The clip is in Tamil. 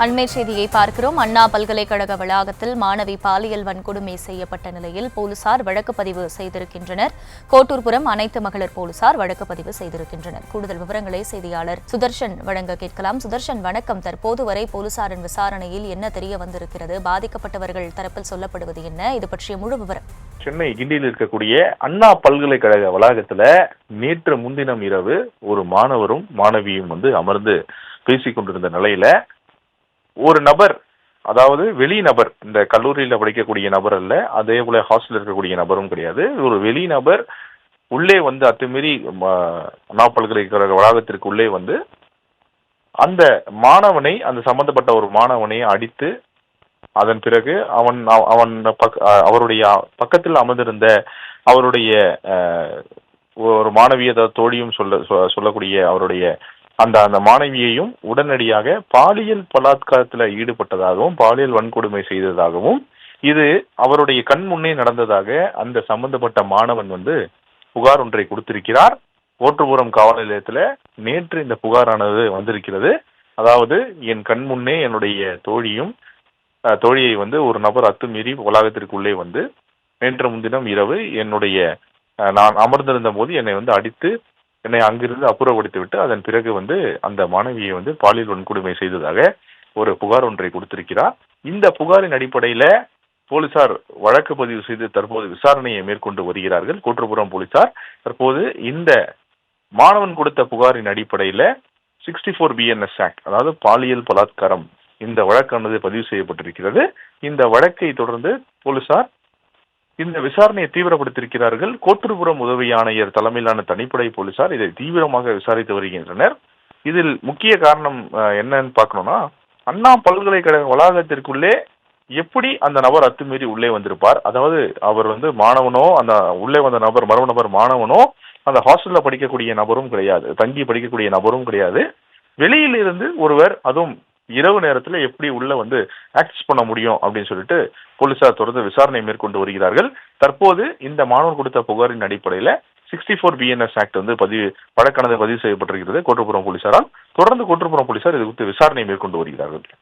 அண்மை செய்தியை பார்க்கிறோம். அண்ணா பல்கலைக்கழக வளாகத்தில் மாணவி பாலியல் வன்கொடுமை செய்யப்பட்ட நிலையில் போலீசார் வழக்கு பதிவு செய்திருக்கின்றனர். கோட்டூர்புரம் அனைத்து மகளிர் போலீசார் வழக்கு பதிவு செய்திருக்கின்றனர். கூடுதல் விவரங்களை செய்தியாளர் சுதர்ஷன் வழங்க கேட்கலாம். சுதர்ஷன், வணக்கம். தற்போது வரை போலீசாரின் விசாரணையில் என்ன தெரிய வந்திருக்கிறது? பாதிக்கப்பட்டவர்கள் தரப்பில் சொல்லப்படுவது என்ன? இது பற்றிய முழு விவரம். சென்னை கிண்டியில் இருக்கக்கூடிய அண்ணா பல்கலைக்கழக வளாகத்துல நேற்று முன்தினம் இரவு ஒரு மாணவரும் மாணவியும் அமர்ந்து பேசிக் கொண்டிருந்த நிலையில ஒரு நபர், அதாவது வெளி நபர், இந்த கல்லூரியில படிக்கக்கூடிய நபர் அல்ல, அதே போல ஹாஸ்டல் இருக்கக்கூடிய நபரும் கிடையாது, ஒரு வெளி நபர் உள்ளே அத்துமீறி அண்ணா பல்கலைக்கழக வளாகத்திற்கு உள்ளே அந்த மாணவனை, அந்த சம்பந்தப்பட்ட ஒரு மாணவனை அடித்து, அதன் பிறகு அவருடைய பக்கத்தில் அமர்ந்திருந்த அவருடைய ஒரு மாணவிய தோழியும் சொல்லக்கூடிய அவருடைய அந்த மாணவியையும் உடனடியாக பாலியல் பலாத்காரத்தில் ஈடுபட்டதாகவும் பாலியல் வன்கொடுமை செய்ததாகவும், இது அவருடைய கண் முன்னே நடந்ததாக அந்த சம்பந்தப்பட்ட மாணவன் புகார் ஒன்றை கொடுத்திருக்கிறார். கோட்டூர்புரம் காவல் நிலையத்தில் நேற்று இந்த புகாரானது வந்திருக்கிறது. அதாவது, என் கண் முன்னே என்னுடைய தோழியை ஒரு நபர் அத்துமீறி வளாகத்திற்குள்ளே நேற்று முன்தினம் இரவு நான் அமர்ந்திருந்த போது என்னை அடித்து என்னை அங்கிருந்து அப்புறப்படுத்தி விட்டு அதன் பிறகு அந்த மாணவியை பாலியல் வன்கொடுமை செய்ததாக ஒரு புகார் ஒன்றை கொடுத்திருக்கிறார். இந்த புகாரின் அடிப்படையில போலீசார் வழக்கு பதிவு செய்து தற்போது விசாரணையை மேற்கொண்டு வருகிறார்கள். கோட்டூர்புரம் போலீசார் தற்போது இந்த மாணவன் கொடுத்த புகாரின் அடிப்படையில 64 BNS ஆக்ட், அதாவது பாலியல் பலாத்காரம், இந்த வழக்கானது பதிவு செய்யப்பட்டிருக்கிறது. இந்த வழக்கை தொடர்ந்து போலீசார் இந்த விசாரணையை தீவிரப்படுத்தியிருக்கிறார்கள். கோட்டூர்புரம் உதவி ஆணையர் தலைமையிலான தனிப்படை போலீசார் இதை தீவிரமாக விசாரித்து வருகின்றனர். இதில் முக்கிய காரணம் என்னன்னு பார்க்கணும்னா, அண்ணா பல்கலைக்கழக வளாகத்திற்குள்ளே எப்படி அந்த நபர் அத்துமீறி உள்ளே வந்திருப்பார்? அதாவது அவர் மாணவனோ, அந்த உள்ளே வந்த நபர் மர்ம நபர் மாணவனோ, அந்த ஹாஸ்டல்ல படிக்கக்கூடிய நபரும் கிடையாது, தங்கி படிக்கக்கூடிய நபரும் கிடையாது. வெளியில் இருந்து ஒருவர், அதுவும் இரவு நேரத்துல எப்படி உள்ள ஆக்சஸ் பண்ண முடியும் அப்படின்னு சொல்லிட்டு போலீசார் தொடர்ந்து விசாரணை மேற்கொண்டு வருகிறார்கள். தற்போது இந்த மாணவர் கொடுத்த புகாரின் அடிப்படையில 64 BNS ஆக்ட் வழக்கானது பதிவு செய்யப்பட்டிருக்கிறது கோட்டூர்புரம் போலீசாரால். தொடர்ந்து கோட்டூர்புரம் போலீசார் இது குறித்து விசாரணை மேற்கொண்டு வருகிறார்கள்.